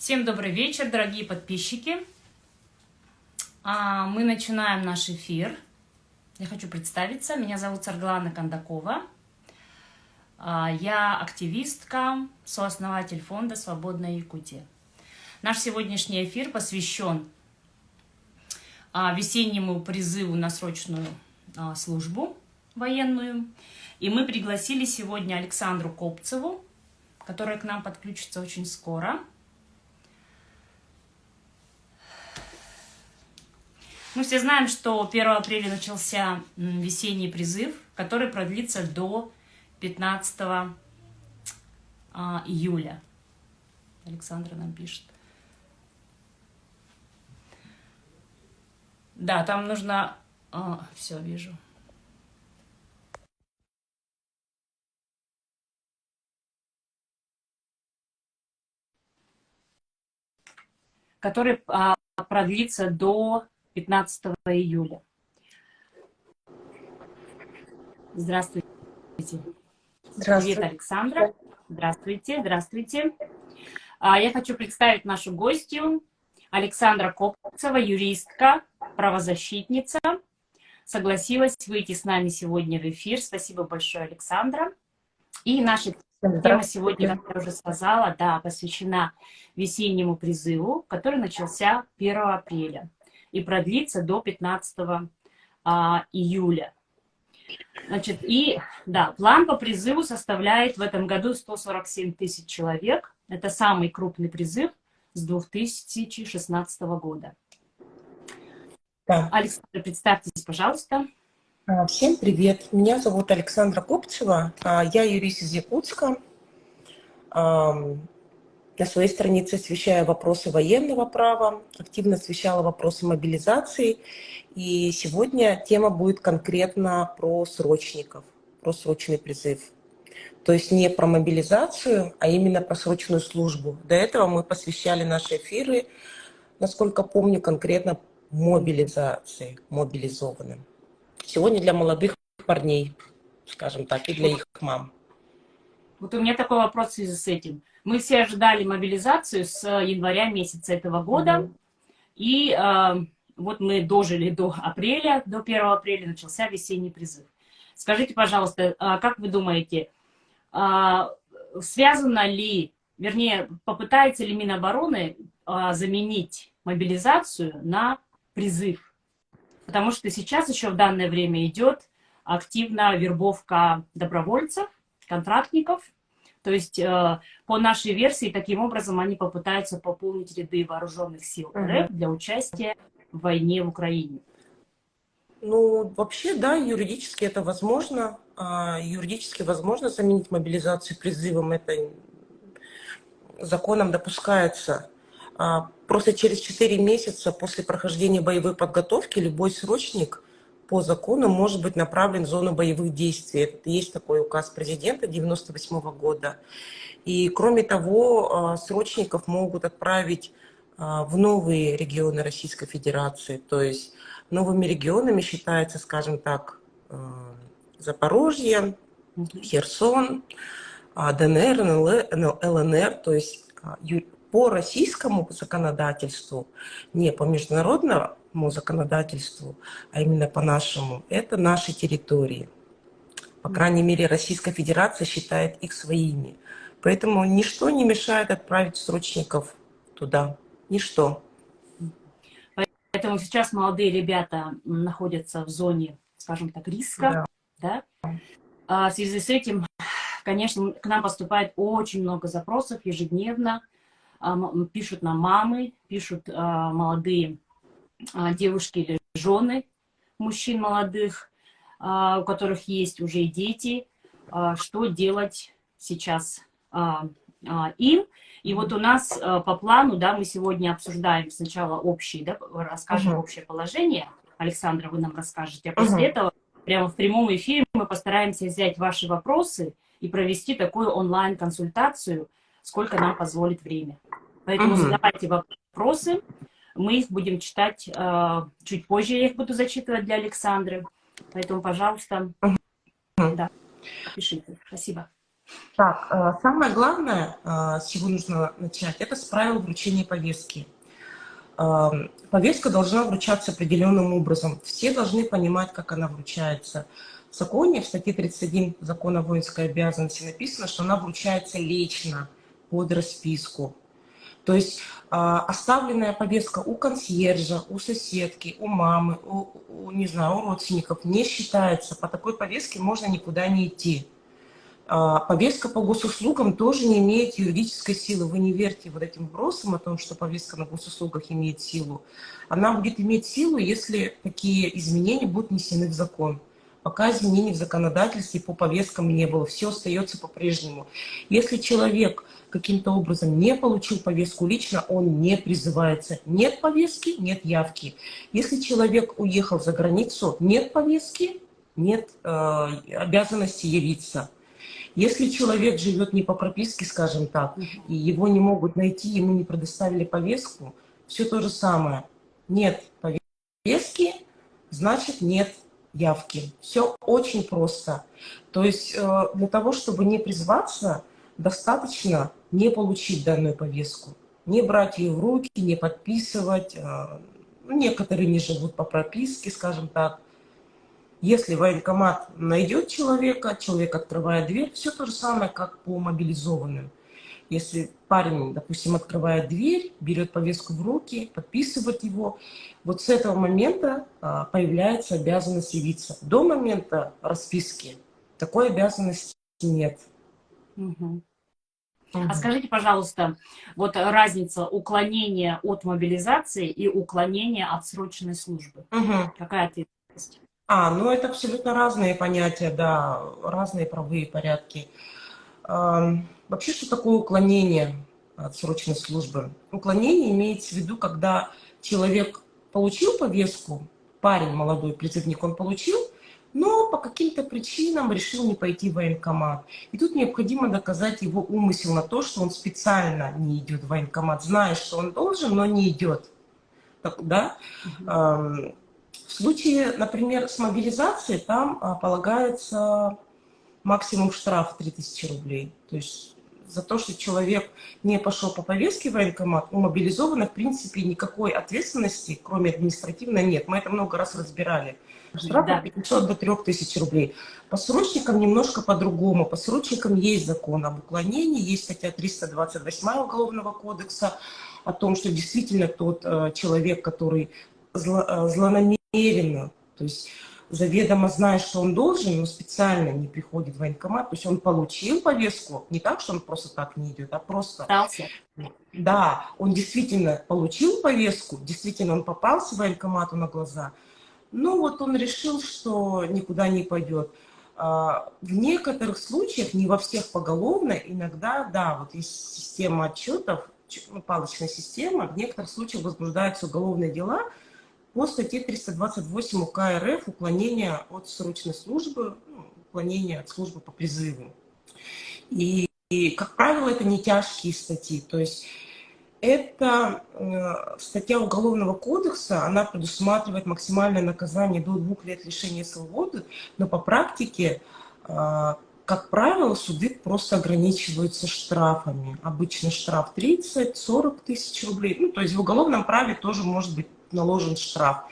Всем добрый вечер, дорогие подписчики. Мы начинаем наш эфир. Я хочу представиться. Меня зовут Сарглана Кондакова. Я активистка, сооснователь фонда «Свободная Якутия». Наш сегодняшний эфир посвящен весеннему призыву на срочную службу военную. И мы пригласили сегодня Александру Копцеву, которая к нам подключится очень скоро. Мы все знаем, что 1 апреля начался весенний призыв, который продлится до 15 июля. Александра нам пишет. Да, там нужно... все, вижу. Который продлится до 15 июля. Здравствуйте. Здравствуйте. Привет, Александра. Здравствуйте, здравствуйте. Я хочу представить нашу гостью. Александра Копцева, юристка, правозащитница. Согласилась выйти с нами сегодня в эфир. Спасибо большое, Александра. И наша тема сегодня, как я уже сказала, посвящена весеннему призыву, который начался 1 апреля и продлится до 15 июля. Значит, план по призыву составляет в этом году 147 тысяч человек. Это самый крупный призыв с 2016 года. Да. Александра, представьтесь, пожалуйста. Всем привет. Меня зовут Александра Копцева. Я юрист из Якутска. На своей странице освещаю вопросы военного права, активно освещала вопросы мобилизации. И сегодня тема будет конкретно про срочников, про срочный призыв. То есть не про мобилизацию, а именно про срочную службу. До этого мы посвящали наши эфиры, насколько помню, конкретно мобилизации, мобилизованным. Сегодня для молодых парней, скажем так, и для их мам. Вот у меня такой вопрос в связи с этим. Мы все ожидали мобилизацию с января месяца этого года, и вот мы дожили до апреля, до 1 апреля начался весенний призыв. Скажите, пожалуйста, как вы думаете, связано ли, вернее, попытается ли Минобороны заменить мобилизацию на призыв? Потому что сейчас еще в данное время идет активная вербовка добровольцев, контрактников. То есть, по нашей версии, таким образом они попытаются пополнить ряды вооруженных сил РФ для участия в войне в Украине. Ну, вообще, да, юридически это возможно. Юридически возможно заменить мобилизацию призывом. Это законом допускается. Просто через 4 месяца после прохождения боевой подготовки любой срочник по закону может быть направлен в зону боевых действий. Есть такой указ президента 1998 года. И кроме того, срочников могут отправить в новые регионы Российской Федерации. То есть новыми регионами считается, скажем так, Запорожье, Херсон, ДНР, ЛНР. То есть по российскому законодательству, не по международному законодательству, а именно по нашему, это наши территории. По крайней мере, Российская Федерация считает их своими. Поэтому ничто не мешает отправить срочников туда. Ничто. Поэтому сейчас молодые ребята находятся в зоне, скажем так, риска. Да. В связи с этим, конечно, к нам поступает очень много запросов ежедневно. Пишут нам мамы, пишут молодые девушки или жены мужчин молодых, у которых есть уже и дети, что делать сейчас им. И вот у нас по плану, мы сегодня обсуждаем сначала расскажем общее положение. Александра, вы нам расскажете, а после этого прямо в прямом эфире мы постараемся взять ваши вопросы и провести такую онлайн-консультацию, сколько нам позволит время. Поэтому задавайте вопросы, мы их будем читать чуть позже, я их буду зачитывать для Александры. Поэтому, пожалуйста, пишите. Спасибо. Так, самое главное, с чего нужно начать, это с правил вручения повестки. Повестка должна вручаться определенным образом. Все должны понимать, как она вручается. В законе, в статье 31 Закона о воинской обязанности написано, что она вручается лично под расписку. То есть оставленная повестка у консьержа, у соседки, у мамы, не знаю, у родственников не считается. По такой повестке можно никуда не идти. Повестка по госуслугам тоже не имеет юридической силы. Вы не верьте вот этим вбросам о том, что повестка на госуслугах имеет силу. Она будет иметь силу, если такие изменения будут внесены в закон. Пока изменений в законодательстве по повесткам не было, все остается по-прежнему. Если человек каким-то образом не получил повестку лично, он не призывается. Нет повестки, нет явки. Если человек уехал за границу, нет повестки, нет обязанности явиться. Если человек живет не по прописке, скажем так, и его не могут найти, ему не предоставили повестку, все то же самое. Нет повестки, значит нет явки. Все очень просто. То есть для того, чтобы не призваться, достаточно не получить данную повестку. Не брать ее в руки, не подписывать. Некоторые не живут по прописке, скажем так. Если военкомат найдет человека, человек открывает дверь, все то же самое, как по мобилизованным. Если парень, допустим, открывает дверь, берет повестку в руки, подписывает его, вот с этого момента появляется обязанность явиться. До момента расписки такой обязанности нет. Мгм. А Мгм. скажите, пожалуйста, вот разница уклонения от мобилизации и уклонения от срочной службы. Мгм. Какая ответственность? Ну это абсолютно разные понятия, да, разные правовые порядки. Вообще, что такое уклонение от срочной службы? Уклонение имеется в виду, когда человек получил повестку, парень молодой, призывник, он получил, но по каким-то причинам решил не пойти в военкомат. И тут необходимо доказать его умысел на то, что он специально не идет в военкомат, зная, что он должен, но не идет. Так, да? Мгм. В случае, например, с мобилизацией, там полагается максимум штраф 3000 рублей. То есть за то, что человек не пошел по повестке в военкомат, у мобилизованных, в принципе, никакой ответственности, кроме административной, нет. Мы это много раз разбирали. Штраф от Да. 500 до 3000 рублей. По срочникам немножко по-другому. По срочникам есть закон об уклонении, есть статья 328 Уголовного кодекса о том, что действительно тот человек, который злонамеренно, то есть заведомо зная, что он должен, но специально не приходит в военкомат. То есть он получил повестку, не так, что он просто так не идет, а просто, Остался. да, он действительно получил повестку, действительно он попался в военкомату на глаза, но вот он решил, что никуда не пойдет. В некоторых случаях, не во всех поголовно, иногда, да, вот есть система отчетов, палочная система, в некоторых случаях возбуждаются уголовные дела, по статье 328 УК РФ уклонение от срочной службы, уклонение от службы по призыву. И, как правило, это не тяжкие статьи. То есть это статья Уголовного кодекса, она предусматривает максимальное наказание до 2 лет лишения свободы, но по практике, как правило, суды просто ограничиваются штрафами. Обычно штраф 30-40 тысяч рублей. То есть в уголовном праве тоже может быть наложен штраф.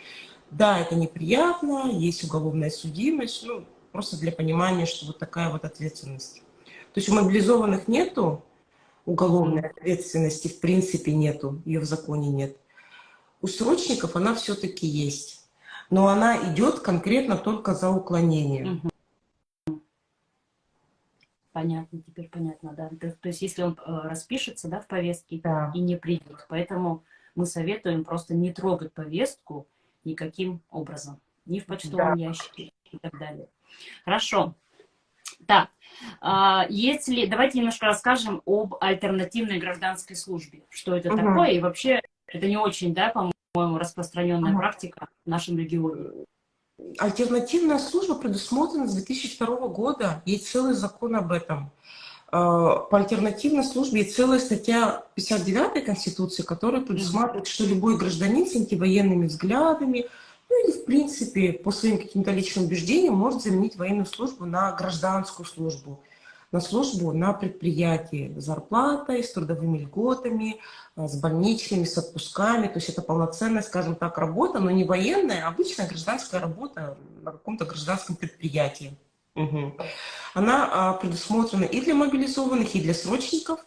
Да, это неприятно, есть уголовная судимость, просто для понимания, что вот такая вот ответственность. То есть у мобилизованных нету уголовной ответственности, в принципе нету, ее в законе нет. У срочников она все-таки есть, но она идет конкретно только за уклонение. Мгм. Понятно, теперь понятно, да. То есть если он распишется, да, в повестке Да. и не придет, поэтому мы советуем просто не трогать повестку никаким образом, ни в Да. почтовом ящике и так далее. Хорошо. Так, если давайте немножко расскажем об альтернативной гражданской службе. Что это Мгм. такое? И вообще это не очень, да, по-моему, распространенная Ага. практика в нашем регионе. Альтернативная служба предусмотрена с 2002 года. Есть целый закон об этом. По альтернативной службе есть целая статья 59 Конституции, которая предусматривает, что любой гражданин с антивоенными взглядами, или в принципе по своим каким-то личным убеждениям может заменить военную службу на гражданскую службу. на службу на предприятии с зарплатой, с трудовыми льготами, с больничными, с отпусками. То есть это полноценная, скажем так, работа, но не военная, а обычная гражданская работа на каком-то гражданском предприятии. Мгм. Она предусмотрена и для мобилизованных, и для срочников.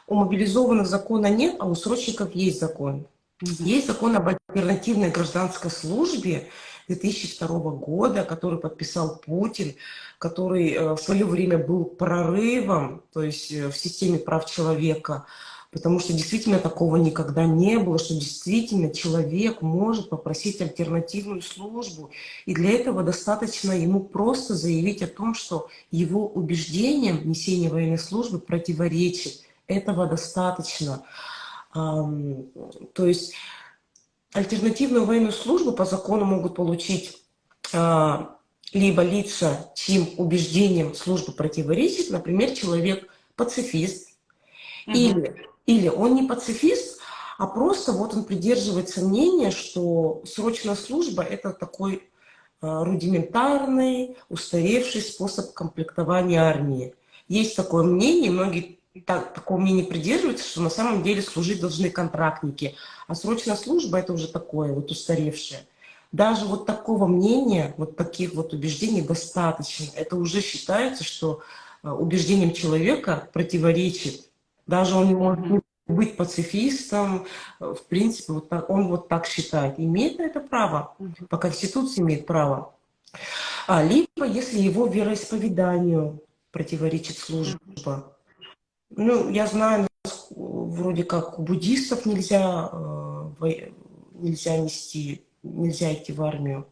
У мобилизованных закона нет, а у срочников есть закон. Есть закон об альтернативной гражданской службе 2002 года, который подписал Путин, который в свое время был прорывом, то есть в системе прав человека, потому что действительно такого никогда не было, что действительно человек может попросить альтернативную службу. И для этого достаточно ему просто заявить о том, что его убеждениям несение военной службы противоречит. Этого достаточно. То есть альтернативную военную службу по закону могут получить либо лица, чьим убеждениям служба противоречит, например, человек пацифист, или он не пацифист, а просто вот он придерживается мнения, что срочная служба – это такой рудиментарный, устаревший способ комплектования армии. Есть такое мнение, многие такого мнения придерживаются, что на самом деле служить должны контрактники, а срочная служба – это уже такое вот устаревшее. Даже вот такого мнения, вот таких вот убеждений достаточно. Это уже считается, что убеждением человека противоречит. Даже он не может не быть пацифистом, в принципе, вот так, он вот так считает. Имеет на это право, по Конституции имеет право. Либо если его вероисповеданию противоречит служба. Ну, я знаю, вроде как у буддистов нельзя идти в армию.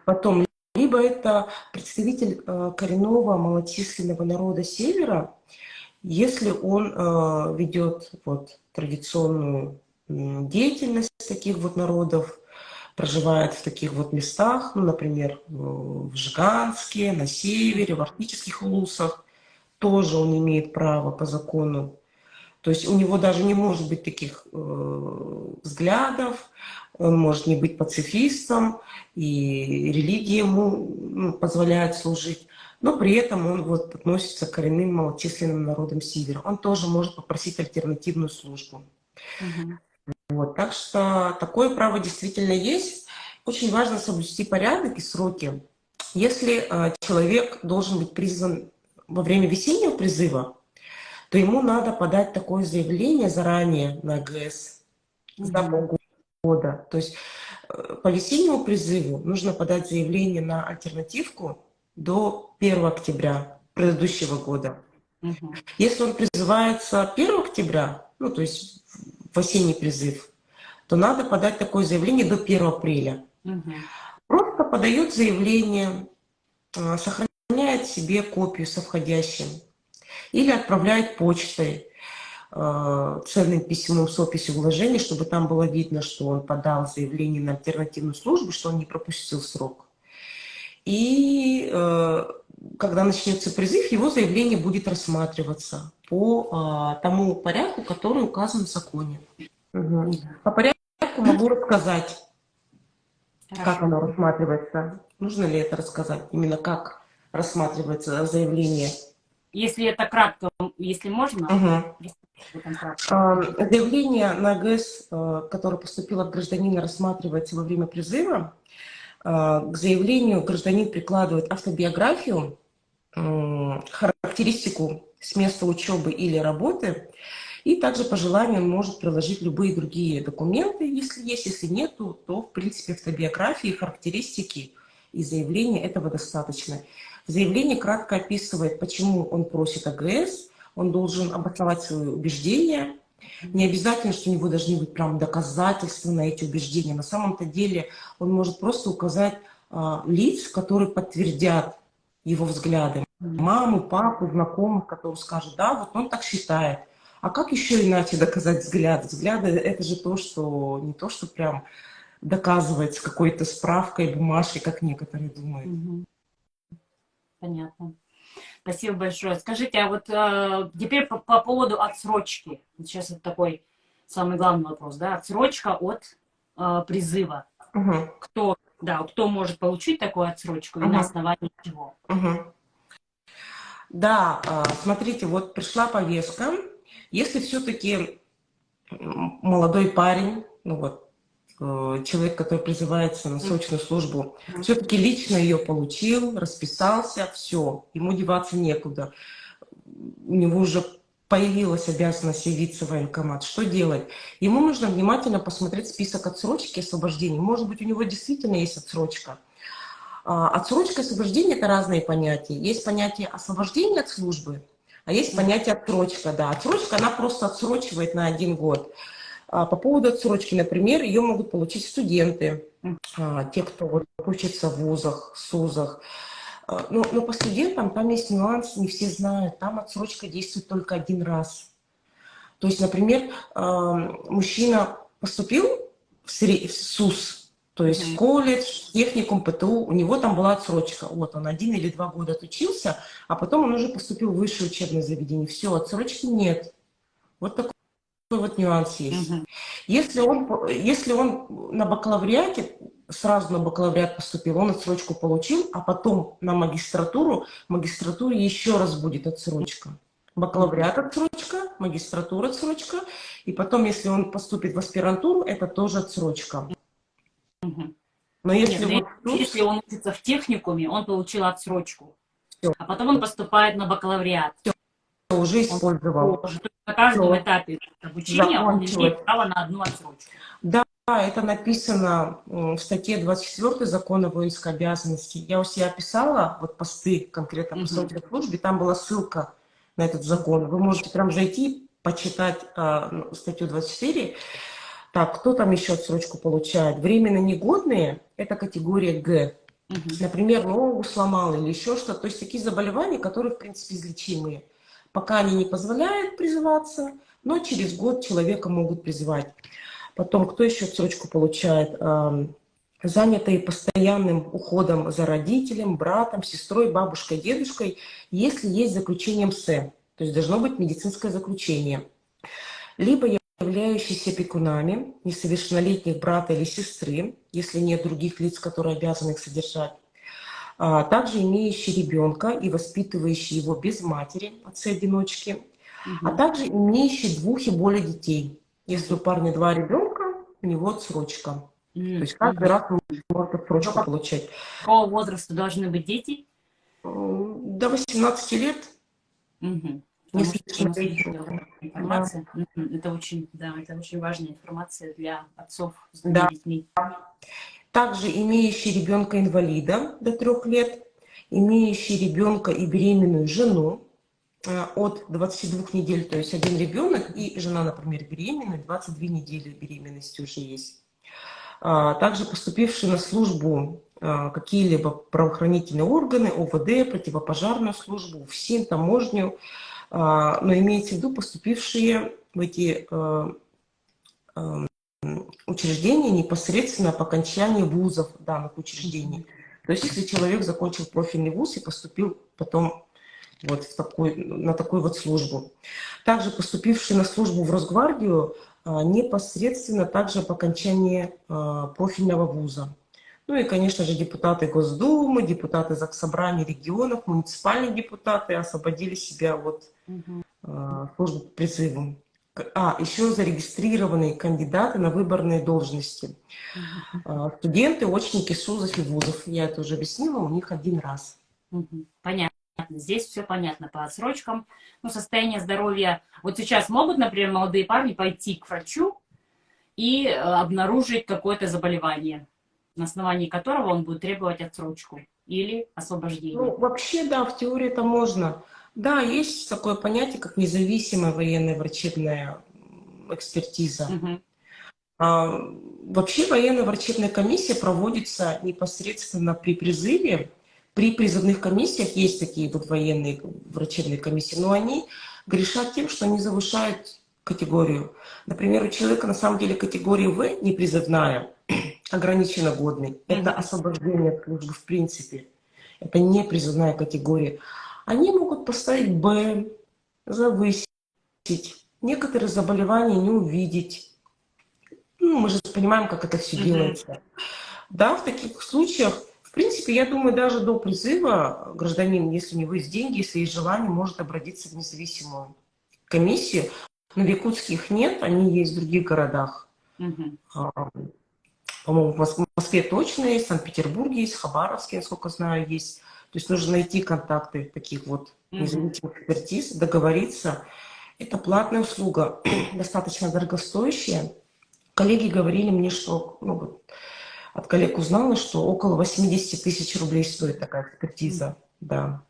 Потом, либо это представитель коренного малочисленного народа Севера, если он ведет вот традиционную деятельность таких вот народов, проживает в таких вот местах, ну, например, в Жиганске, на севере, в арктических улусах, тоже он имеет право по закону. То есть у него даже не может быть таких взглядов, он может не быть пацифистом, и религия ему позволяет служить, но при этом он вот относится к коренным малочисленным народам Севера. Он тоже может попросить альтернативную службу. Вот, так что такое право действительно есть. Очень важно соблюсти порядок и сроки. Если человек должен быть призван во время весеннего призыва, то ему надо подать такое заявление заранее на АГС за полгода. То есть по весеннему призыву нужно подать заявление на альтернативку до 1 октября предыдущего года. Если он призывается 1 октября, ну то есть в осенний призыв, то надо подать такое заявление до 1 апреля. Просто подает заявление, сохраняет себе копию со входящим или отправляет почтой ценным письмом с описью вложений, чтобы там было видно, что он подал заявление на альтернативную службу, что он не пропустил срок. И когда начнется призыв, его заявление будет рассматриваться по тому порядку, который указан в законе. По порядку могу рассказать, как оно рассматривается. Нужно ли это рассказать? Именно как рассматривается заявление? Если это кратко, если можно. Заявление на АГС, которое поступило от гражданина, рассматривается во время призыва. К заявлению гражданин прикладывает автобиографию, характеристику с места учебы или работы, и также по желанию он может приложить любые другие документы, если есть, если нету, то в принципе автобиографии, характеристики и заявления этого достаточно. Заявление кратко описывает, почему он просит АГС, он должен обосновать свои убеждения. Не обязательно, что у него должны быть прям доказательства на эти убеждения. На самом-то деле он может просто указать лиц, которые подтвердят его взгляды. Маму, папу, знакомых, которые скажут, да, вот он так считает. А как еще иначе доказать взгляд? Взгляды – это же то, что не то, что прям доказывается какой-то справкой, бумажкой, как некоторые думают. Понятно. Спасибо большое. Скажите, а вот теперь по поводу отсрочки. Сейчас это такой самый главный вопрос, да? Отсрочка от призыва. Кто может получить такую отсрочку и на основании чего? Да, смотрите, вот пришла повестка. Если все-таки молодой парень, ну вот, человек, который призывается на срочную службу, все-таки лично ее получил, расписался, все, ему деваться некуда. У него уже появилась обязанность явиться в военкомат. Что делать? Ему нужно внимательно посмотреть список отсрочки и освобождений. Может быть, у него действительно есть отсрочка. Отсрочка и освобождение – это разные понятия. Есть понятие освобождения от службы, а есть понятие отсрочка. Да, отсрочка, она просто отсрочивает на 1 год. По поводу отсрочки, например, ее могут получить студенты, те, кто вот учится в вузах, СУЗах. Но по студентам там есть нюанс, не все знают. Там отсрочка действует только 1 раз. То есть, например, мужчина поступил в СУЗ, то есть колледж, техникум, ПТУ, у него там была отсрочка. Вот он 1 или 2 года отучился, а потом он уже поступил в высшее учебное заведение. Все, отсрочки нет. Вот такой вот нюанс есть. Если он на бакалавриате, сразу на бакалавриат поступил, он отсрочку получил, а потом на магистратуре еще раз будет отсрочка. Бакалавриат отсрочка, магистратура отсрочка, и потом, если он поступит в аспирантуру, это тоже отсрочка. Но если он учится в техникуме, он получил отсрочку, а потом он поступает на бакалавриат. Уже использовал. На каждом этапе обучения он имеет право на 1 отсрочку. Да, это написано в статье 24 Закона о воинской обязанности. Я у себя писала вот посты конкретно по срочной службе, там была ссылка на этот закон. Вы можете прям зайти, почитать статью 24. Так, кто там еще отсрочку получает? Временно негодные – это категория Г. Например, ногу сломал или еще что-то. То есть такие заболевания, которые, в принципе, излечимые. Пока они не позволяют призываться, но через год человека могут призывать. Потом, кто еще отсрочку получает? Занятые постоянным уходом за родителем, братом, сестрой, бабушкой, дедушкой, если есть заключение МС. То есть должно быть медицинское заключение. Либо являющиеся опекунами несовершеннолетних брата или сестры, если нет других лиц, которые обязаны их содержать. Также имеющий ребенка и воспитывающий его без матери, отцы-одиночки, а также имеющий 2 и более детей. Если у парня 2 ребенка, у него отсрочка. То есть каждый раз он может отсрочку получать. Какого возраста должны быть дети? До 18 лет. Информация. Это очень важная информация для отцов с 2 детьми. Также имеющий ребенка-инвалида до 3 лет, имеющий ребенка и беременную жену от 22 недель, то есть 1 ребенок и жена, например, беременная, 22 недели беременности уже есть. Также поступившие на службу какие-либо правоохранительные органы, ОВД, противопожарную службу, ФСИН, таможню, но имеется в виду поступившие в эти учреждения непосредственно по окончании вузов данных учреждений. То есть если человек закончил профильный вуз и поступил потом вот на такую вот службу. Также поступившие на службу в Росгвардию непосредственно также по окончании профильного вуза. Ну и, конечно же, депутаты Госдумы, депутаты Заксобрания регионов, муниципальные депутаты освободили себя от службы по призыву. Еще зарегистрированные кандидаты на выборные должности. Студенты, очники СУЗов и вузов. Я это уже объяснила, у них 1 раз. Понятно. Здесь все понятно по отсрочкам. Ну, состояние здоровья. Вот сейчас могут, например, молодые парни пойти к врачу и обнаружить какое-то заболевание, на основании которого он будет требовать отсрочку или освобождение. Ну, вообще, да, в теории это можно. Да, есть такое понятие, как независимая военная врачебная экспертиза. Вообще военная врачебная комиссия проводится непосредственно при призыве. При призывных комиссиях есть такие вот военные врачебные комиссии, но они грешат тем, что они завышают категорию. Например, у человека на самом деле категория В, непризывная, ограниченно годный. Это освобождение от службы в принципе. Это не призывная категория. Они могут поставить Б, завысить, некоторые заболевания не увидеть. Ну, мы же понимаем, как это все делается. Да, в таких случаях, в принципе, я думаю, даже до призыва гражданин, если у него есть деньги, если есть желание, может обратиться в независимую комиссию. Но в Якутске их нет, они есть в других городах. Мгм. А, По-моему, в Москве точно есть, в Санкт-Петербурге есть, в Хабаровске, насколько знаю, есть. То есть нужно найти контакты таких вот Мгм. независимых экспертиз, договориться. Это платная услуга, достаточно дорогостоящая. Коллеги говорили мне, что, ну, вот, от коллег узнала, что около 80 тысяч рублей стоит такая экспертиза. Да.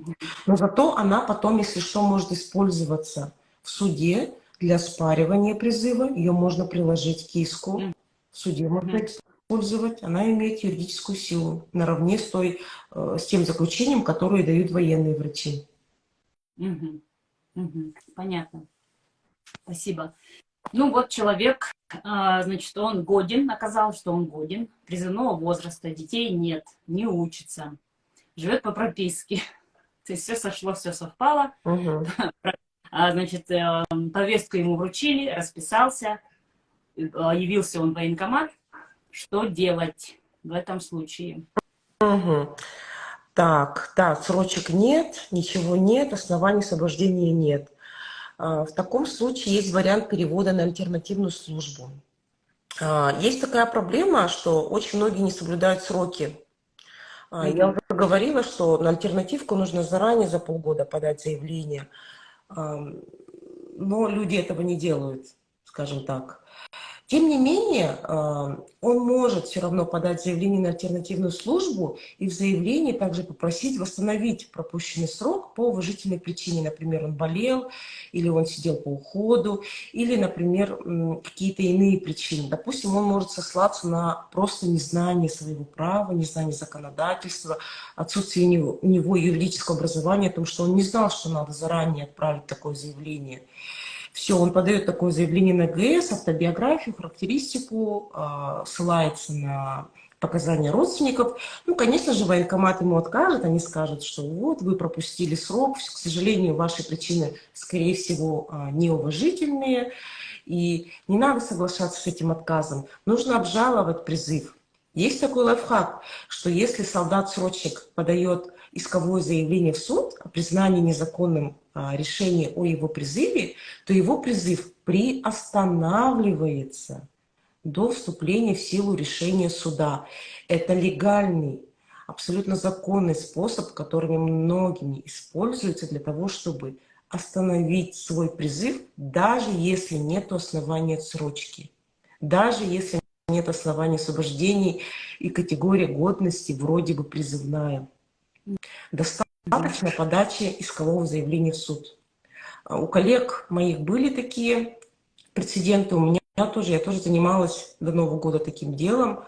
Но зато она потом, если что, может использоваться в суде для оспаривания призыва. Ее можно приложить к иску. В суде можно Мгм. использовать. Она имеет юридическую силу наравне с тем заключением, которое дают военные врачи. Мгм. Мгм. Понятно. Спасибо. Ну вот человек, значит, он годен, оказалось, что он годен, призывного возраста, детей нет, не учится, живет по прописке. То есть все сошло, все совпало. Угу. Значит, повестку ему вручили, расписался, явился он в военкомат. Что делать в этом случае? Угу. Так, да, срочек нет, ничего нет, оснований освобождения нет. В таком случае есть вариант перевода на альтернативную службу. Есть такая проблема, что очень многие не соблюдают сроки. Я Мгм. уже говорила, что на альтернативку нужно заранее, за полгода подать заявление. Но люди этого не делают, скажем так. Тем не менее, он может все равно подать заявление на альтернативную службу и в заявлении также попросить восстановить пропущенный срок по уважительной причине. Например, он болел, или он сидел по уходу, или, например, какие-то иные причины. Допустим, он может сослаться на просто незнание своего права, незнание законодательства, отсутствие у него юридического образования, о том, что он не знал, что надо заранее отправить такое заявление. Все, он подает такое заявление на ГС, автобиографию, характеристику, ссылается на показания родственников. Ну, конечно же, военкомат ему откажет, они скажут, что вот, вы пропустили срок, к сожалению, ваши причины, скорее всего, неуважительные, и не надо соглашаться с этим отказом. Нужно обжаловать призыв. Есть такой лайфхак, что если солдат-срочник подает исковое заявление в суд о признании незаконным решения о его призыве, то его призыв приостанавливается до вступления в силу решения суда. Это легальный, абсолютно законный способ, которыми многими используется для того, чтобы остановить свой призыв, даже если нет основания отсрочки, даже если нет основания освобождений и категория годности вроде бы призывная. Мгм. Достаточно подачи искового заявления в суд. У коллег моих были такие прецеденты, у меня тоже, я тоже занималась до Нового года таким делом.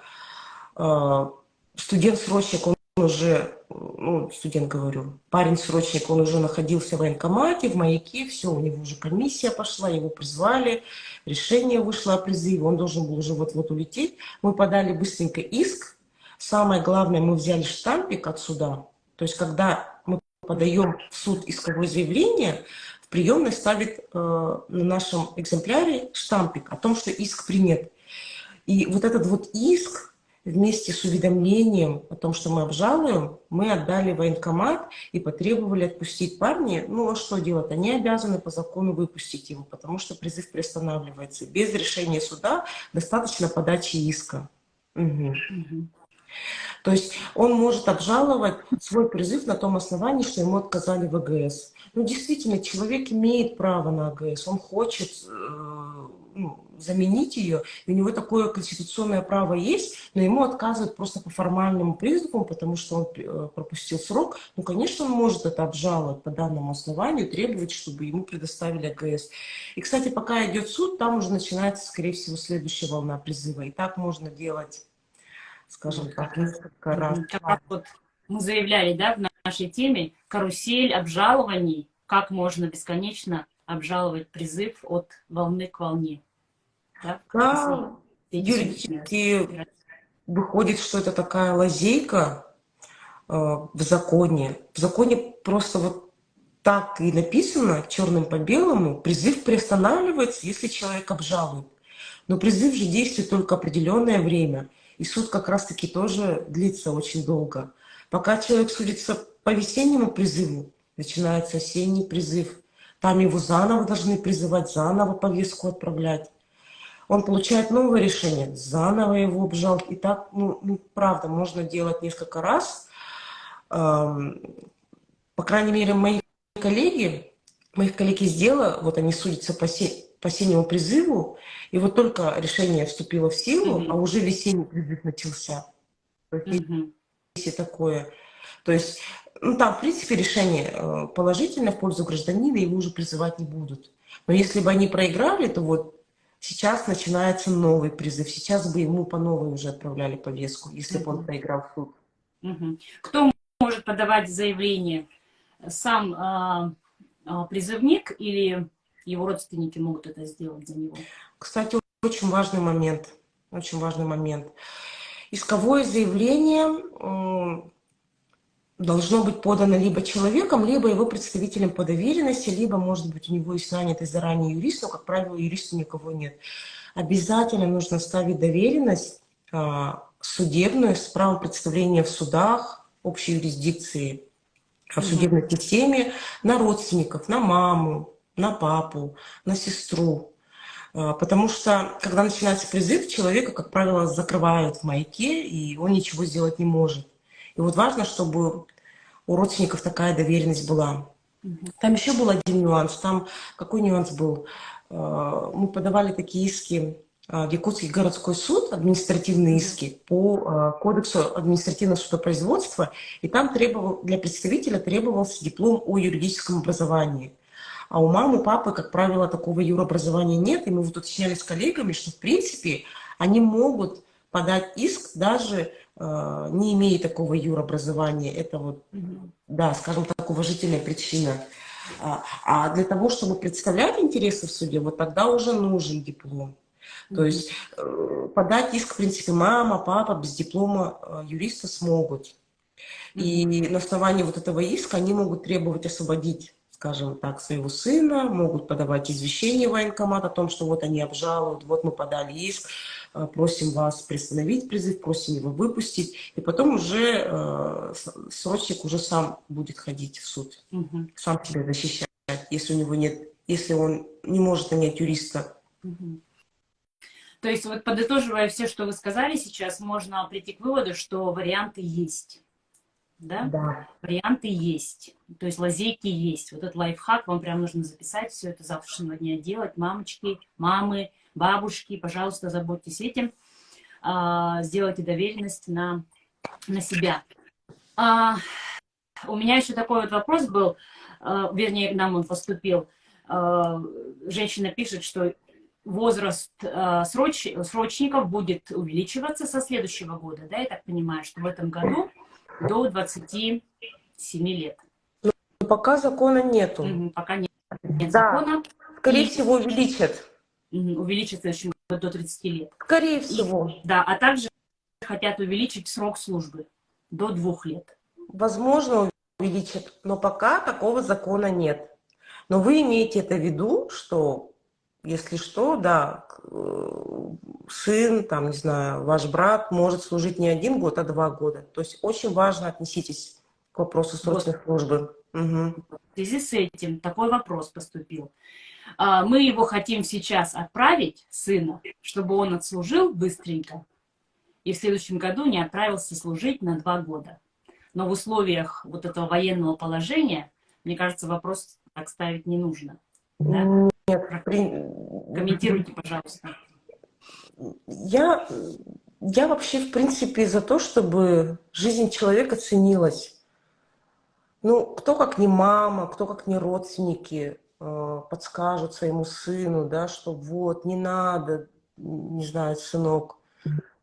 Студент-срочник, он уже, ну, студент говорю, парень-срочник, он уже находился в военкомате, в маяке, все, у него уже комиссия пошла, его призвали, решение вышло о призыве, он должен был уже вот-вот улететь. Мы подали быстренько иск. Самое главное, мы взяли штампик от суда. То есть, когда мы подаем в суд исковое заявление, в приемной ставит на нашем экземпляре штампик о том, что иск принят. И вот этот вот иск вместе с уведомлением о том, что мы обжалуем, мы отдали в военкомат и потребовали отпустить парня. Ну, а что делать? Они обязаны по закону выпустить его, потому что призыв приостанавливается. Без решения суда достаточно подачи иска. Угу. Мгм. То есть он может обжаловать свой призыв на том основании, что ему отказали в АГС. Ну, действительно, человек имеет право на АГС, он хочет заменить ее, и у него такое конституционное право есть, но ему отказывают просто по формальному признакам, потому что он пропустил срок. Ну, конечно, он может это обжаловать по данному основанию, требовать, чтобы ему предоставили АГС. И, кстати, пока идет суд, там уже начинается, скорее всего, следующая волна призыва. И так можно делать, скажем Вот так, как раз. несколько раз. Мгм. Как раз вот мы заявляли, да, в нашей теме карусель обжалований, как можно бесконечно обжаловать призыв от волны к волне. Да? Все Да, эти судебные юридически выходит, что это такая лазейка в законе. В законе просто вот так и написано черным по белому, призыв приостанавливается, если человек обжалует. Но призыв же действует только определенное время, и суд как раз-таки тоже длится очень долго. Пока человек судится по весеннему призыву, начинается осенний призыв. Там его заново должны призывать, заново повестку отправлять. Он получает новое решение, заново его обжаловать. И так, правда, можно делать несколько раз. По крайней мере, моих коллеги из дела, вот они судятся по осеннему призыву, и вот только решение вступило в силу, а уже весенний призыв начался. Если такое. То есть, там, в принципе, решение положительное в пользу гражданина, его уже призывать не будут. Но если бы они проиграли, то вот сейчас начинается новый призыв. Сейчас бы ему по новой уже отправляли повестку, если бы он проиграл в суд. Кто может подавать заявление? Сам призывник или его родственники могут это сделать за него? Кстати, очень важный момент. Очень важный момент. Исковое заявление должно быть подано либо человеком, либо его представителем по доверенности, либо, может быть, у него есть нанятый заранее юрист, но, как правило, юриста никого нет. Обязательно нужно ставить доверенность судебную с правом представления в судах общей юрисдикции, в судебной системе на родственников, на маму, на папу, на сестру. Потому что, когда начинается призыв, человека, как правило, закрывают в маяке, и он ничего сделать не может. И вот важно, чтобы у родственников такая доверенность была. Там еще был один нюанс. Там какой нюанс был? Мы подавали такие иски в Якутский городской суд, административные иски по кодексу административного судопроизводства, и там для представителя требовался диплом о юридическом образовании. А у мамы, папы, как правило, такого юрообразования нет, и мы вот уточняли с коллегами, что в принципе они могут подать иск, даже не имея такого юрообразования. Это вот, да, скажем так, уважительная причина. А для того, чтобы представлять интересы в суде, вот тогда уже нужен диплом. То есть подать иск, в принципе, мама, папа без диплома юриста смогут. И на основании вот этого иска они могут требовать освободить, скажем так, своего сына, могут подавать извещение в военкомат о том, что вот они обжалуют, вот мы подали иск, просим вас приостановить призыв, просим его выпустить. И потом уже срочник уже сам будет ходить в суд, сам себя защищать, если у него нет, если он не может нанять юриста. То есть, вот подытоживая все, что вы сказали сейчас, можно прийти к выводу, что варианты есть. Да? Да. Варианты есть. То есть лазейки есть. Вот этот лайфхак вам прям нужно записать, все это с завтрашнего дня делать. Мамочки, мамы, бабушки, пожалуйста, заботьтесь этим. Сделайте доверенность на себя. У меня еще такой вот вопрос был, вернее, к нам он поступил. Женщина пишет, что возраст срочников будет увеличиваться со следующего года, да, я так понимаю, что в этом году до 27 лет. Но пока закона нету. Пока нет Да. закона. Скорее всего, увеличат. Увеличится еще до 30 лет. Скорее всего. Да, а также хотят увеличить срок службы до 2 лет. Возможно, увеличат, но пока такого закона нет. Но вы имеете это в виду, что, если что, да, сын, там, не знаю, ваш брат может служить не 1 год, а 2 года. То есть очень важно относитесь к вопросу срочной службы. В связи с этим такой вопрос поступил. Мы его хотим сейчас отправить, сына, чтобы он отслужил быстренько и в следующем году не отправился служить на 2 года. Но в условиях вот этого военного положения, мне кажется, вопрос так ставить не нужно. Да? Нет, комментируйте, пожалуйста. Я вообще, в принципе, за то, чтобы жизнь человека ценилась. Ну, кто как не мама, кто как не родственники подскажут своему сыну, да, что вот, не надо, не знаю, сынок,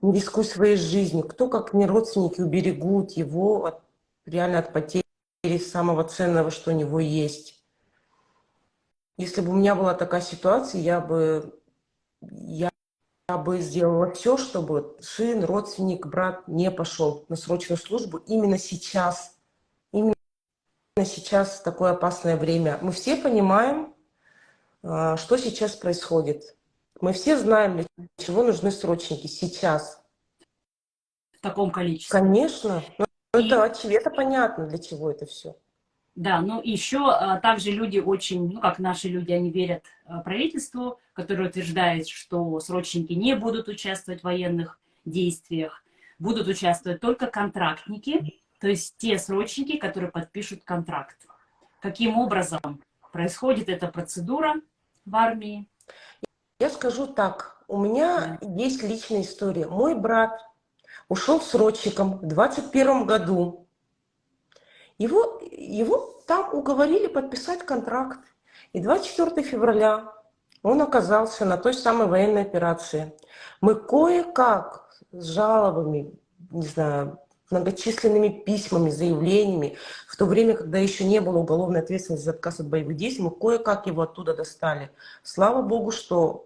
не рискуй своей жизнью. Кто как не родственники уберегут его реально от потери самого ценного, что у него есть. Если бы у меня была такая ситуация, я бы сделала все, чтобы сын, родственник, брат не пошел на срочную службу именно сейчас. Именно сейчас такое опасное время. Мы все понимаем, что сейчас происходит. Мы все знаем, для чего нужны срочники сейчас. В таком количестве. Конечно. это очевидно, это понятно, для чего это все. Да, ну еще также люди очень, ну как наши люди, они верят правительству, которое утверждает, что срочники не будут участвовать в военных действиях, будут участвовать только контрактники, то есть те срочники, которые подпишут контракт. Каким образом происходит эта процедура в армии? Я скажу так, у Да. меня есть личная история. Мой брат ушел срочником в 21 году. Его там уговорили подписать контракт. И 24 февраля он оказался на той самой военной операции. Мы кое-как с жалобами, не знаю, многочисленными письмами, заявлениями, в то время, когда еще не было уголовной ответственности за отказ от боевых действий, мы кое-как его оттуда достали. Слава Богу, что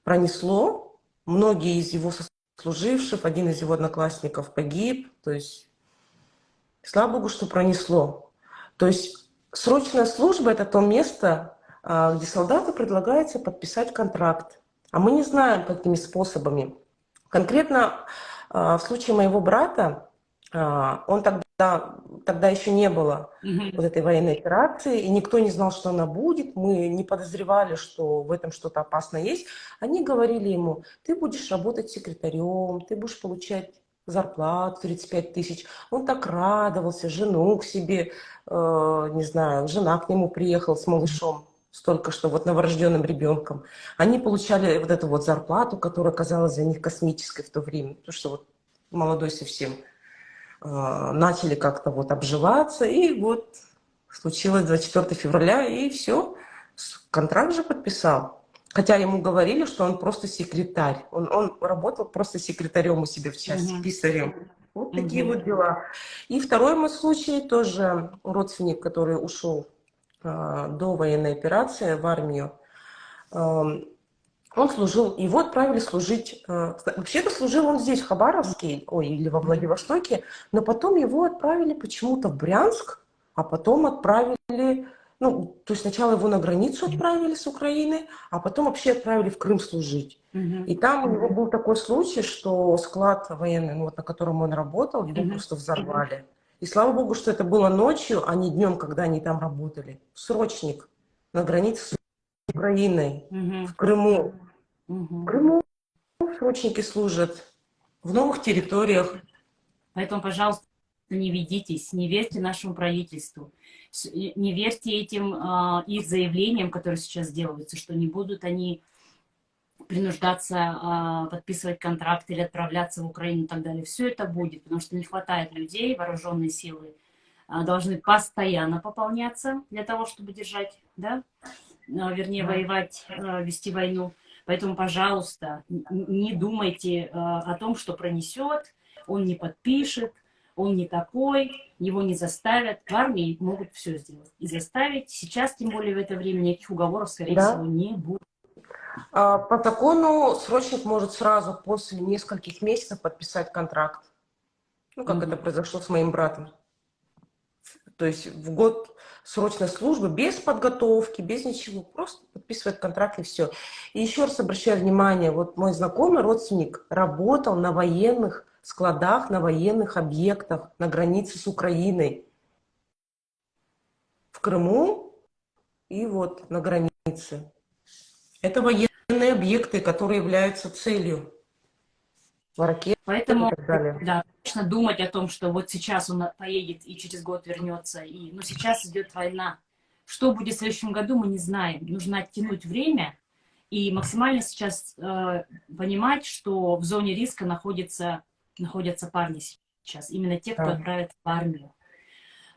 пронесло. Многие из его сослуживших, один из его одноклассников погиб. То есть, слава Богу, что пронесло. То есть срочная служба – это то место, где солдату предлагается подписать контракт. А мы не знаем, какими способами. Конкретно в случае моего брата, он тогда еще не было Мгм. вот этой военной операции, и никто не знал, что она будет. Мы не подозревали, что в этом что-то опасное есть. Они говорили ему: ты будешь работать секретарем, ты будешь получать зарплату 35 тысяч. Он так радовался, жену к себе, не знаю, жена к нему приехала с малышом, с только что вот новорожденным ребенком. Они получали вот эту вот зарплату, которая казалась для них космической в то время, потому что вот молодой совсем начали как-то вот обживаться, и вот случилось 24 февраля, и все, контракт же подписал. Хотя ему говорили, что он просто секретарь. Он работал просто секретарем у себя в части, Мгм. писарем. Вот такие Мгм. вот дела. И второй мой случай, тоже родственник, который ушел до военной операции в армию. Он служил, его отправили служить, вообще-то служил он здесь, в Хабаровске, ой, или во Владивостоке, но потом его отправили почему-то в Брянск, а потом отправили, ну, то есть сначала его на границу отправили с Украины, а потом вообще отправили в Крым служить. Мгм. И там у него был такой случай, что склад военный, ну, вот, на котором он работал, его Мгм. просто взорвали. И слава богу, что это было ночью, а не днем, когда они там работали. Срочник на границе с Украиной, в Мгм. Крыму. В Мгм. Крыму срочники служат, в новых территориях. Поэтому, пожалуйста, не ведитесь, не верьте нашему правительству, не верьте этим их заявлениям, которые сейчас делаются, что не будут они принуждаться подписывать контракт или отправляться в Украину и так далее. Все это будет, потому что не хватает людей, вооруженные силы должны постоянно пополняться для того, чтобы держать, да, вернее, воевать, вести войну. Поэтому, пожалуйста, не думайте о том, что пронесет, он не подпишет, он не такой, его не заставят. В армии могут все сделать. И заставить. Сейчас, тем более в это время, никаких уговоров, скорее всего, Да. не будет. По закону срочник может сразу после нескольких месяцев подписать контракт. Ну, как это Мгм. произошло с моим братом. То есть в год срочной службы, без подготовки, без ничего, просто подписывает контракт и все. И еще раз обращаю внимание, вот мой знакомый родственник работал на военных складах, на военных объектах на границе с Украиной, в Крыму и вот на границе. Это военные объекты, которые являются целью ракет и Поэтому, так далее. да, конечно, думать о том, что вот сейчас он поедет и через год вернется. И, ну, сейчас идет война. Что будет в следующем году, мы не знаем. Нужно оттянуть время и максимально сейчас понимать, что в зоне риска находятся парни сейчас. Именно те, кто Да. отправят в армию.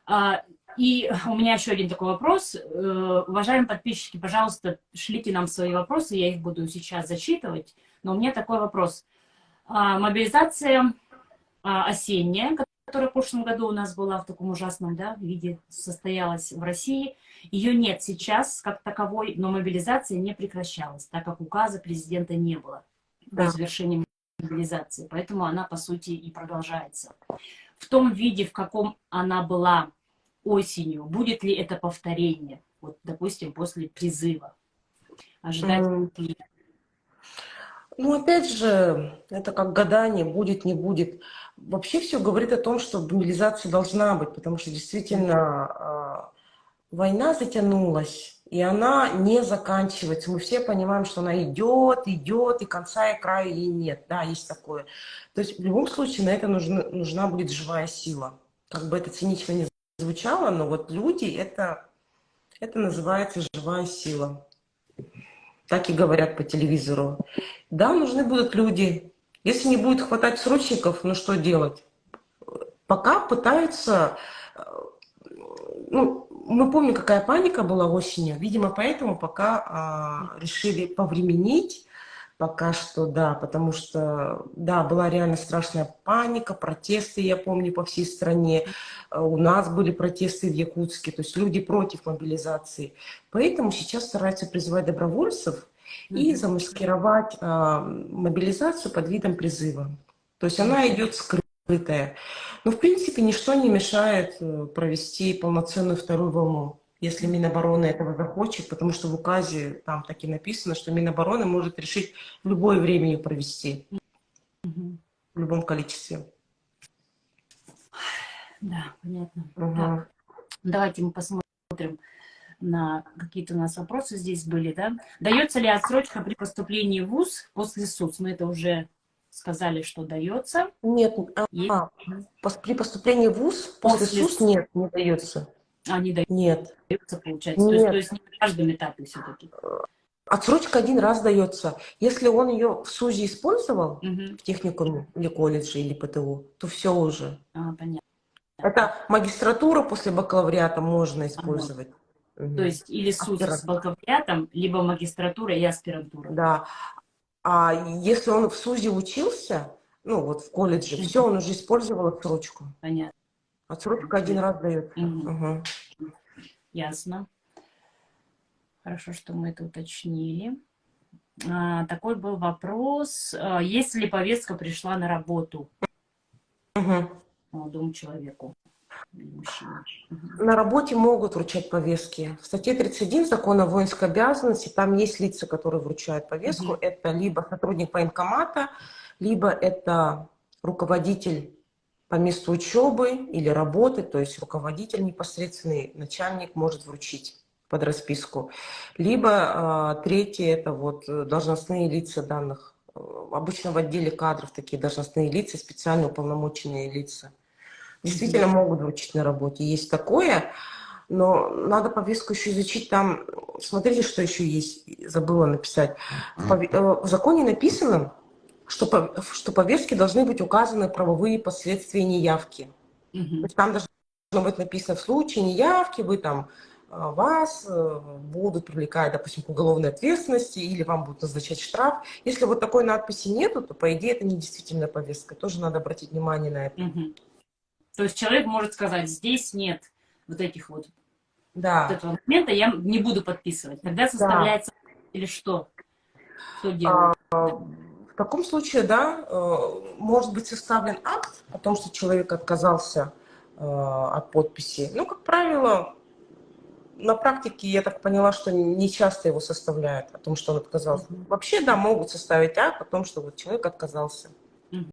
А, и у меня еще один такой вопрос. Уважаемые подписчики, пожалуйста, шлите нам свои вопросы, я их буду сейчас зачитывать. Но у меня такой вопрос. Мобилизация осенняя, которая в прошлом году у нас была в таком ужасном, да, виде, состоялась в России. Ее нет сейчас как таковой, но мобилизация не прекращалась, так как указа президента не было о Да. завершении мобилизации. Поэтому она, по сути, и продолжается. В том виде, в каком она была осенью, будет ли это повторение? Вот, допустим, после призыва. Ожидать М, ли? Ну, опять же, это как гадание, будет, не будет. Вообще все говорит о том, что мобилизация должна быть, потому что действительно война затянулась, и она не заканчивается. Мы все понимаем, что она идет, идет, и конца и края ей нет. Да, есть такое. То есть в любом случае на это нужна будет живая сила. Как бы это цинично не звучало, но вот люди это называется живая сила. Так и говорят по телевизору. Да, нужны будут люди. Если не будет хватать срочников, ну что делать? Пока пытаются... Ну, мы помним, какая паника была осенью. Видимо, поэтому пока решили повременить. Пока что, да, потому что, да, была реально страшная паника, протесты, я помню, по всей стране. У нас были протесты в Якутске, то есть люди против мобилизации. Поэтому сейчас стараются призывать добровольцев и замаскировать мобилизацию под видом призыва. То есть она идет скрытая. Но, в принципе, ничто не мешает провести полноценную вторую волну, если Минобороны этого захочет, потому что в указе там так и написано, что Минобороны может решить в любое время ее провести, в любом количестве. Да, понятно. Угу. Так, давайте мы посмотрим на какие-то у нас вопросы здесь были, да? Дается ли отсрочка при поступлении в ВУЗ после СУС? Мы это уже сказали, что дается. Нет, Есть. при поступлении в ВУЗ после СУС нет, не дается. Не дается, Нет. получается. Нет. То есть не на каждом этапе все-таки. Отсрочка один раз дается. Если он ее в СУЗе использовал, в техникуме или колледже, или ПТУ, то все уже. Понятно. Это магистратура после бакалавриата можно использовать. То есть или СУЗ с бакалавриатом, либо магистратура и аспирантура. Да. А если он в СУЗе учился, ну вот в колледже, все, он уже использовал отсрочку. Понятно. Отсрочка один раз дается. Ясно. Хорошо, что мы это уточнили. Такой был вопрос. Если ли повестка пришла на работу молодому человеку? На работе могут вручать повестки. В статье 31 Закона о воинской обязанности там есть лица, которые вручают повестку. Это либо сотрудник военкомата, либо это руководитель по месту учебы или работы, то есть руководитель непосредственный, начальник может вручить под расписку. Либо третье, это вот должностные лица данных. Обычно в отделе кадров такие должностные лица, специально уполномоченные лица. Действительно могут вручить на работе. Есть такое, но надо повестку еще изучить. Там, смотрите, что еще есть, забыла написать. В законе написано, что повестки должны быть указаны правовые последствия неявки. То есть там должно быть написано: в случае неявки вас будут привлекать, допустим, к уголовной ответственности или вам будут назначать штраф. Если вот такой надписи нету, то, по идее, это не действительно повестка. Тоже надо обратить внимание на это. То есть человек может сказать: здесь нет вот этих вот, да. вот этого момента, я не буду подписывать. Тогда составляется или что? Что делают? В таком случае, да, может быть составлен акт о том, что человек отказался от подписи. Ну, как правило, на практике я так поняла, что не часто его составляют о том, что он отказался. Вообще, да, могут составить акт о том, что вот человек отказался.